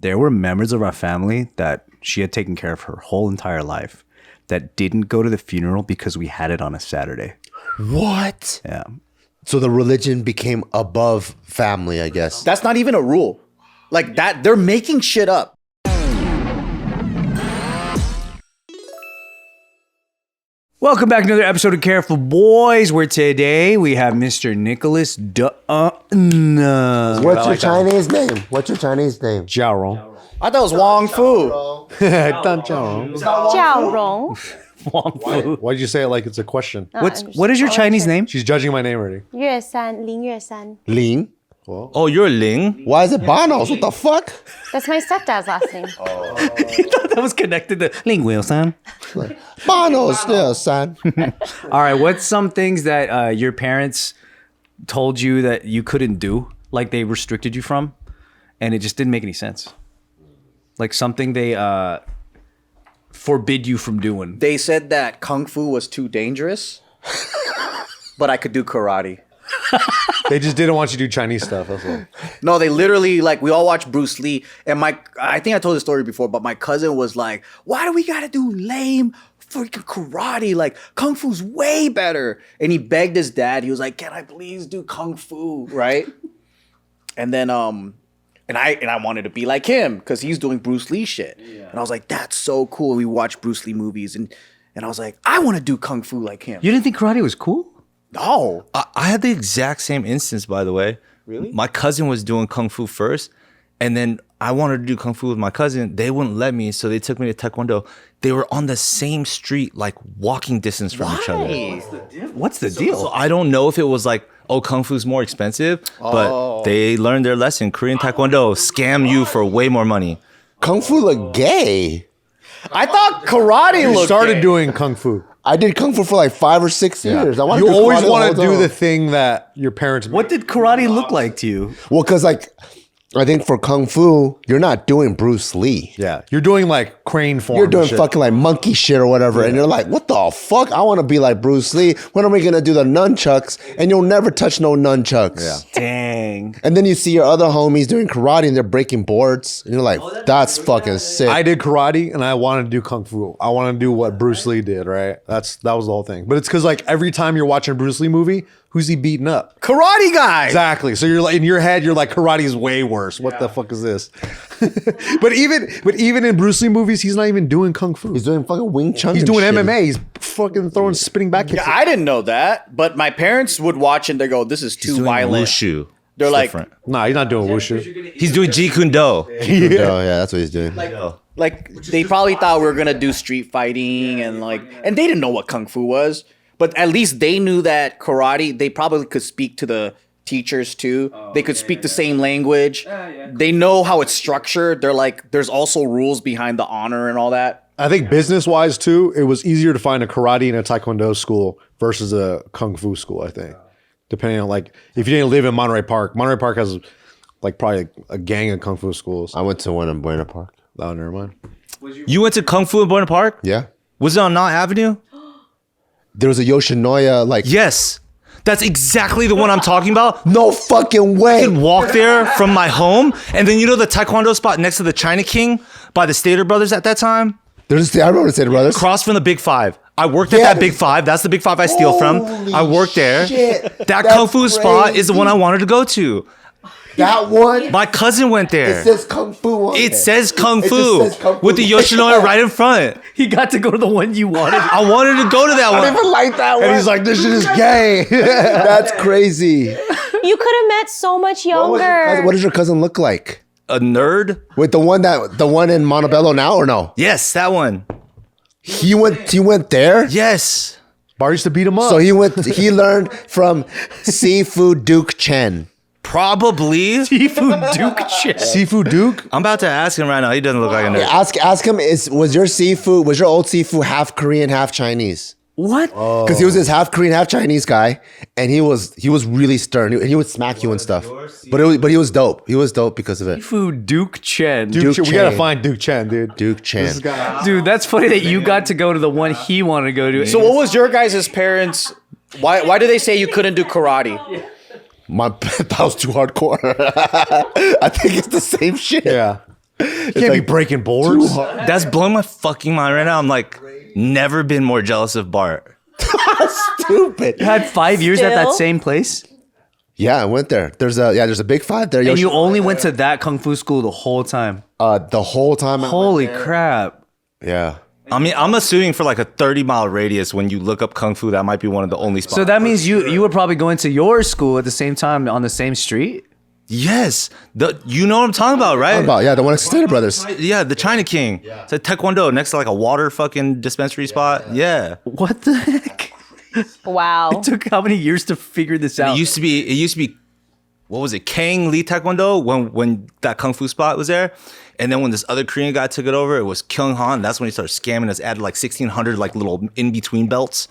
there were members of our family that she had taken care of her whole entire life that didn't go to the funeral because we had it on a Saturday. What? Yeah. So the religion became above family, I guess. That's not even a rule. Like that, they're making shit up. Welcome back to another episode of Careful Boys, where today we have Mr. Nicholas Dunn. What's your Chinese name? What's your Chinese name? Jiao I thought it was Wong Fu. Rong. Wong Fu. Why did you say it like it's a question? What is your Chinese name? She's judging my name already. 月山, 林月山. Ling? Oh, you're Ling? Why is it Banos? What the fuck? That's my stepdad's last name. You thought that was connected to Ling Wilson. Banos, yeah, son. All right, what's some things that your parents told you that you couldn't do, like they restricted you from, and it just didn't make any sense? Like something they forbid you from doing. They said that Kung Fu was too dangerous, but I could do karate. They just didn't want you to do Chinese stuff. That's all. No, they literally, like, we all watched Bruce Lee, and I think I told the story before, but my cousin was like, why do we gotta do lame freaking karate? Like, Kung Fu's way better. And he begged his dad, he was like, can I please do Kung Fu, right? And then, and I wanted to be like him, because he's doing Bruce Lee shit. Yeah. And I was like, that's so cool. We watched Bruce Lee movies, and I was like, I want to do Kung Fu like him. You didn't think karate was cool? No. I had the exact same instance, by the way. Really? My cousin was doing Kung Fu first, and then I wanted to do Kung Fu with my cousin. They wouldn't let me, so they took me to Taekwondo. They were on the same street, like walking distance from each other. What's the deal? So I don't know if it was like, oh, Kung Fu's more expensive, but they learned their lesson. Korean Taekwondo scam you for way more money. Kung Fu look gay. I thought karate You looked started gay. doing Kung Fu. I did Kung Fu for like 5 or 6 years. I You always want want to do the thing that your parents What did karate look like to you? Well, because like, I think for Kung Fu, you're not doing Bruce Lee. Yeah. You're doing like crane form. You're doing shit. fucking like monkey shit or whatever. And you're like, what the fuck? I want to be like Bruce Lee. When are we going to do the nunchucks? And you'll never touch no nunchucks. Yeah. Dang. And then you see your other homies doing karate and they're breaking boards. And you're like, that's fucking sick. I did karate and I wanted to do Kung Fu. I want to do what Bruce Lee did, right? That was the whole thing. But it's because like every time you're watching a Bruce Lee movie, who's he beating up? Karate guy. Exactly. So you're like in your head, you're like, karate is way worse. What the fuck is this? but even in Bruce Lee movies, he's not even doing Kung Fu. He's doing fucking Wing Chun. He's and doing shit. MMA. He's fucking throwing spinning back kicks. Yeah, I didn't know that, but my parents would watch and they go, this is He's too doing violent. Wushu. They're It's like, different. Nah, he's not doing wushu. He's doing Jeet Kune Do. Oh, yeah, that's what he's doing. like they probably thought we were gonna do street fighting and and they didn't know what Kung Fu was, but at least they knew that karate. They probably could speak to the teachers too. They could speak the same language. They know how it's structured. They're like, there's also rules behind the honor and all that. I think business-wise too, it was easier to find a karate and a taekwondo school versus a Kung Fu school, I think. Depending on like, if you didn't live in Monterey Park has like probably a gang of Kung Fu schools. I went to one in Buena Park. Oh, never mind. You went to Kung Fu in Buena Park? Yeah. Was it on Knott Avenue? There was a Yoshinoya, like, Yes. That's exactly the one I'm talking about. no fucking way. I could walk there from my home, and then you know the Taekwondo spot next to the China King by the Stater Brothers at that time? I remember the Stater Brothers. Across from the Big Five. I worked at Yeah. that Big Five. That's the Big Five I steal from. Holy I worked there. shit. That That's Kung Fu spot is the one I crazy. wanted to go to. That one, My cousin went there. it says Kung Fu on It says Kung It just Fu says Kung Fu. with the Yoshinoya right in front. He got to go to the one you wanted. I wanted to go to that I don't one. even like that one. And he's like, this shit is gay. that's crazy. You could have met so much younger. What does your cousin look like? A nerd? With the one in Montebello now or no? Yes, that one. He went there? Yes. Bart used to beat him up. So he learned from Seafood Duke Chen. Probably. Seafood Duke Chen. Seafood Duke? I'm about to ask him right now. He doesn't look like a nerd. Ask him, was your old seafood half Korean, half Chinese? What? Because he was this half Korean, half Chinese guy, and he was really stern. He would smack you and stuff. But he was dope. He was dope because of it. Seafood Duke Chen. Duke Chen. We Chen. gotta find Duke Chen, dude. Duke Chen. Dude, that's funny that you got to go to the one he wanted to go to. So what was your guys' parents? Why do they say you couldn't do karate? That was too hardcore. I think it's the same shit. Yeah. You can't be breaking boards. That's blowing my fucking mind right now. I'm like, never been more jealous of Bart. Stupid. You had 5 years at that Still? same place? Yeah, I went there. There's a big 5 there. And you only went to that kung fu school the whole time? The whole time. I went Holy there. crap. Yeah. I mean, I'm assuming for like a 30-mile radius, when you look up Kung Fu, that might be one of the only spots. So that means you were probably going to your school at the same time on the same street? Yes. You know what I'm talking about, right? The one next to Stater Brothers. Yeah, the China King. It's a Taekwondo next to like a water fucking dispensary spot. Yeah. What the heck? Wow. It took how many years to figure this out? It used to be, what was it? Kang Lee Taekwondo when that Kung Fu spot was there. And then when this other Korean guy took it over, it was Kyung Han. That's when he started scamming us, added like 1,600 like little in-between belts.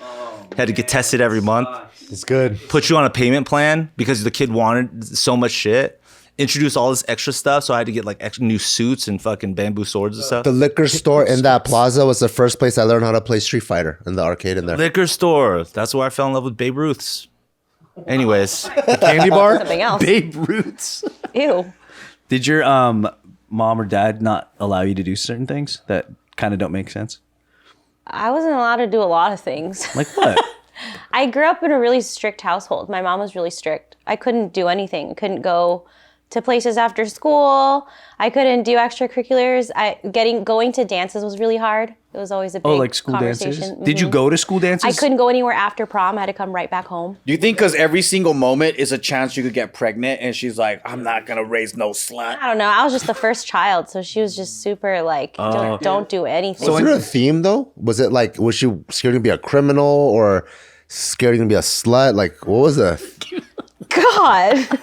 Had to get tested every month. It's good. Put you on a payment plan because the kid wanted so much shit. Introduced all this extra stuff, so I had to get like extra new suits and fucking bamboo swords and stuff. The liquor store in that plaza was the first place I learned how to play Street Fighter in the arcade in there. Liquor store. That's where I fell in love with Babe Ruth's. Anyways, Candy bar? Something else. Babe Ruths. Ew. Did your mom or dad not allow you to do certain things that kind of don't make sense? I wasn't allowed to do a lot of things. Like what? I grew up in a really strict household. My mom was really strict. I couldn't do anything. Couldn't go to places after school. I couldn't do extracurriculars. Going to dances was really hard. It was always a big Like school dances? conversation. Did you go to school dances? I couldn't go anywhere after prom. I had to come right back home. Do you think because every single moment is a chance you could get pregnant, and she's like, I'm not gonna raise no slut? I don't know. I was just the first child, so she was just super like, don't do anything. Was there a theme though? Was it like, was she scared to be a criminal or scared to be a slut? Like, what was the? God.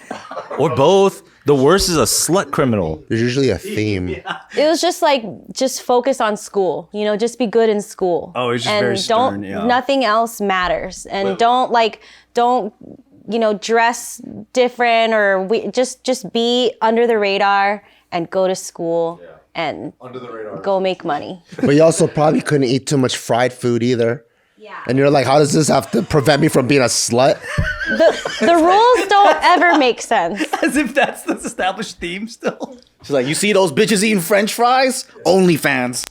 or both. The worst is a slut criminal. There's usually a theme. It was just like, just focus on school, just be good in school. Oh, it's just and very stern, yeah. Nothing else matters. And don't dress different or just be under the radar and go to school and go make money. But you also probably couldn't eat too much fried food either. Yeah. And you're like, how does this have to prevent me from being a slut? The rules don't ever make sense. As if that's the established theme still. She's like, you see those bitches eating French fries? OnlyFans.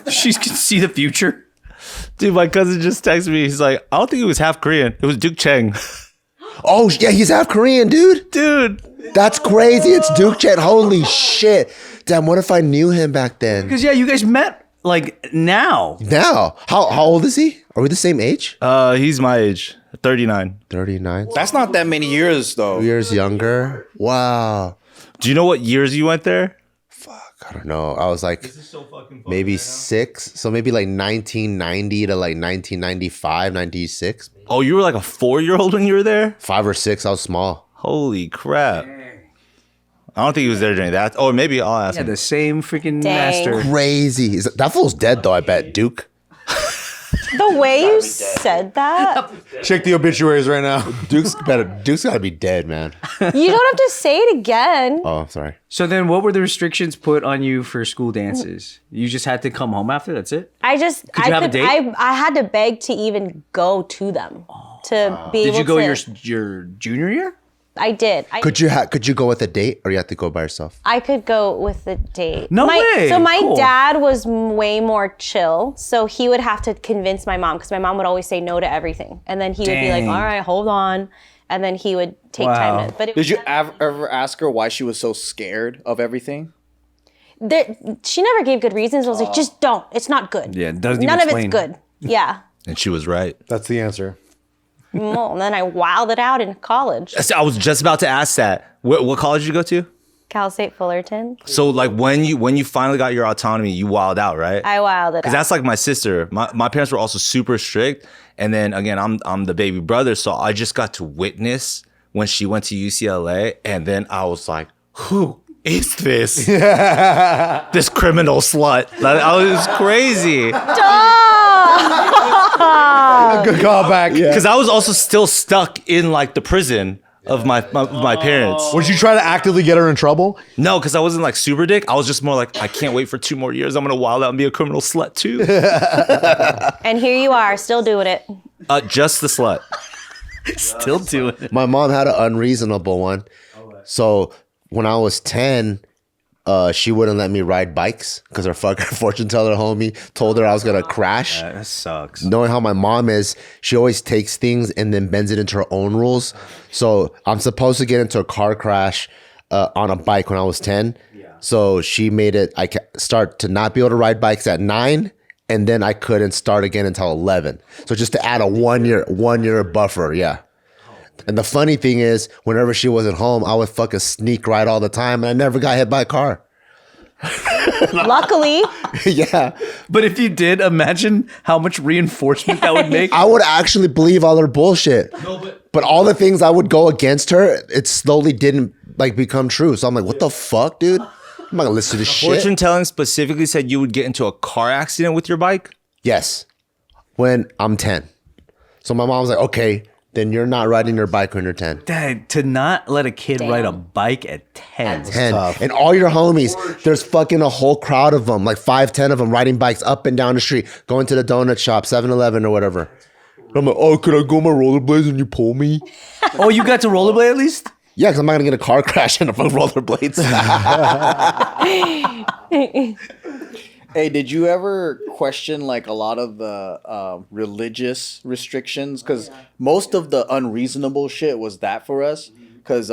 She can see the future. Dude, my cousin just texted me. He's like, I don't think he was half Korean. It was Duke Cheng. Oh, yeah, he's half Korean, dude. Dude. That's crazy. It's Duke Chet. Holy shit. Damn, what if I knew him back then? Because, yeah, you guys met, like, now. Now, how old is he? Are we the same age? He's my age, 39. 39. That's not that many years, though. 2 years younger. Wow. Do you know what years you went there? I don't know. I was like maybe 6. So maybe like 1990 to like 1995, 96. Oh, you were like a 4-year-old when you were there? 5 or 6. I was small. Holy crap. I don't think he was there during that. Or maybe I'll ask Yeah, him. the same freaking Dang. master. Crazy. That fool's dead though, I bet. Duke. The way you said that, Check the obituaries right now. Duke's gotta be dead, man. you don't have to say it again. Oh, sorry. So then what were the restrictions put on you for school dances? You just had to come home after? That's it? I you have a date? I had to beg to even go to them to be Did able you go to. your junior year? I did. Could you go with a date or you have to go by yourself? I could go with the date. No way. So my Cool. dad was way more chill. So he would have to convince my mom because my mom would always say no to everything. And then he would be like, Dang. all right, hold on. And then he would take Wow. time to. But it Did you was ever ask her why she was so scared of everything? she never gave good reasons. I was like, just don't. It's not good. Yeah, it doesn't None even of it's explain. good. Yeah. And she was right. That's the answer. Well, and then I wowed it out in college. I was just about to ask that. What college did you go to? Cal State Fullerton. So like when you finally got your autonomy, you wilded out, right? I wowed it out. Because that's like my sister. My parents were also super strict. And then again, I'm the baby brother. So I just got to witness when she went to UCLA. And then I was like, who is this? This criminal slut. Like, I was crazy. Good callback. Because I was also still stuck in like the prison of my parents. Would you try to actively get her in trouble? No, because I wasn't like super dick. I was just more like, I can't wait for 2 more years. I'm going to wild out and be a criminal slut too. And here you are, still doing it. Just the slut. Still doing it. My mom had an unreasonable one. So when I was 10, she wouldn't let me ride bikes because her fucking fortune teller homie told her I was gonna crash. That sucks. Knowing how my mom is, she always takes things and then bends it into her own rules. So I'm supposed to get into a car crash on a bike when I was 10. So she made it, start to not be able to ride bikes at 9, and then I couldn't start again until 11. So just to add a 1 year buffer, yeah. And the funny thing is, whenever she wasn't home, I would fucking sneak ride all the time, and I never got hit by a car. Luckily, Yeah. But if you did, imagine how much reinforcement that would make. I would actually believe all her bullshit. But all the things I would go against her, it slowly didn't like become true. So I'm like, what the fuck, dude? I'm not gonna listen to this shit. Fortune telling specifically said you would get into a car accident with your bike. Yes. When I'm 10. So my mom was like, okay, then you're not riding your bike when you're 10. Dad, to not let a kid ride a bike at 10. 10. And all your homies, there's fucking a whole crowd of them, like 5-10 of them riding bikes up and down the street, going to the donut shop, 7-Eleven or whatever. I'm like, oh, could I go on my rollerblades and you pull me? Oh, you got to rollerblade at least? Yeah, because I'm not going to get a car crash in a fucking rollerblades. Hey, did you ever question like a lot of the religious restrictions? Because most of the unreasonable shit was that for us. Because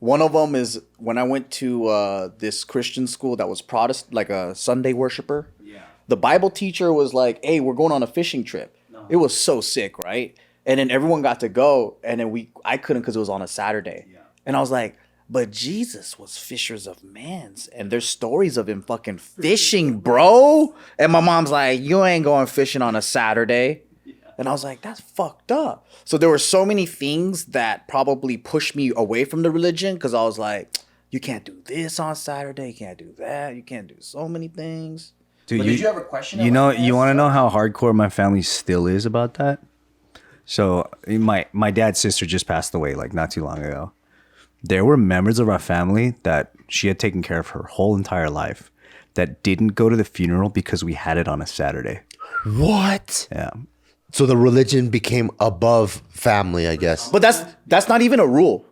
one of them is when I went to this Christian school that was Protestant, like a Sunday worshiper. Yeah. The Bible teacher was like, "Hey, we're going on a fishing trip." No. It was so sick, right? And then everyone got to go, and then I couldn't because it was on a Saturday. Yeah. And I was like, but Jesus was fishers of men, and there's stories of him fucking fishing, bro. And my mom's like, you ain't going fishing on a Saturday. Yeah. And I was like, that's fucked up. So there were so many things that probably pushed me away from the religion because I was like, you can't do this on Saturday, you can't do that, you can't do so many things. Dude, But did you ever question it? You know, you want to know how hardcore my family still is about that? So my dad's sister just passed away like not too long ago. There were members of our family that she had taken care of her whole entire life that didn't go to the funeral because we had it on a Saturday. What? Yeah. So the religion became above family, I guess. But that's not even a rule.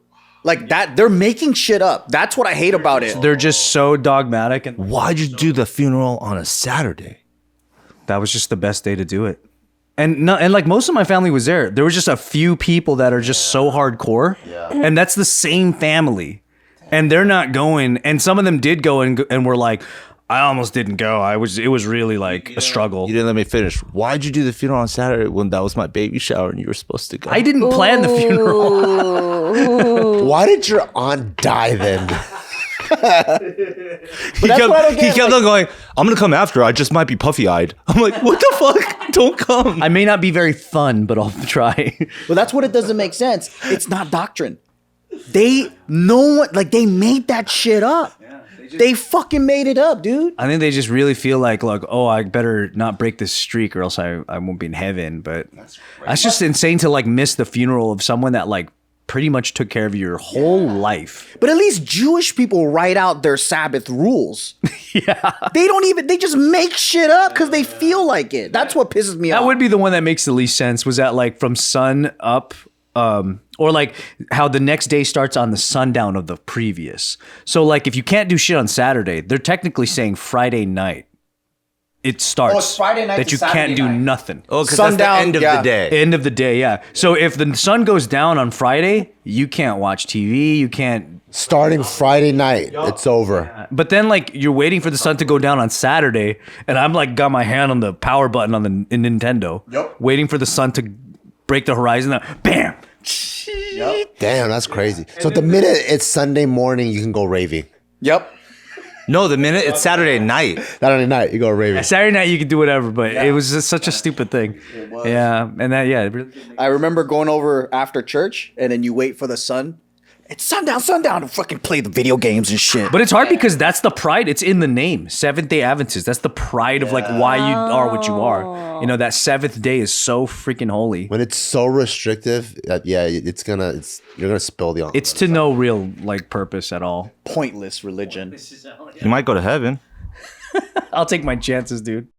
Like that, they're making shit up. That's what I hate about it. They're just so dogmatic, and Why'd you do the funeral on a Saturday? that was just the best day to do it. And like most of my family was there. There was just a few people that are just so hardcore, and that's the same family, and they're not going. And some of them did go and were like, I almost didn't go. It was really like a struggle. You didn't let me finish. Why'd you do the funeral on Saturday when that was my baby shower and you were supposed to go? I didn't plan the funeral. Why did your aunt die then? He kept on going, I'm going to come after. I just might be puffy-eyed. I'm like, what the fuck? Don't come. I may not be very fun, but I'll try. Well, that's what it doesn't make sense. It's not doctrine. They made that shit up. They fucking made it up, dude. I think they just really feel like, oh, I better not break this streak or else I won't be in heaven. But that's just insane to like miss the funeral of someone that like pretty much took care of your whole life. But at least Jewish people write out their Sabbath rules. Yeah. They just make shit up because they feel like it. That's what pisses me off. That would be the one that makes the least sense. Was that like from sun up, or like how the next day starts on the sundown of the previous. So like if you can't do shit on Saturday, they're technically saying Friday night. It starts. Oh, it's Friday night that to you Saturday can't do night. nothing. Oh, because that's the end of the day. End of the day, yeah. So if the sun goes down on Friday, you can't watch TV. You can't. Starting Friday night, it's over. But then like you're waiting for the sun to go down on Saturday, and I'm like got my hand on the power button on the Nintendo, waiting for the sun to break the horizon. Bam. Damn, that's crazy. So the minute it's Sunday morning, you can go raving. Yep. No, the minute it's Saturday night. Saturday night, you go raving. Saturday night you could do whatever, but it was just such a stupid thing. Yeah, and that it really. I remember going over after church, and then you wait for the sun. It's sundown, and fucking play the video games and shit. But it's hard because that's the pride. It's in the name, Seventh-day Adventist. That's the pride of like why you are what you are. You know, that seventh day is so freaking holy. When it's so restrictive, you're gonna spill the. It's to no real like purpose at all. Pointless religion. You might go to heaven. I'll take my chances, dude.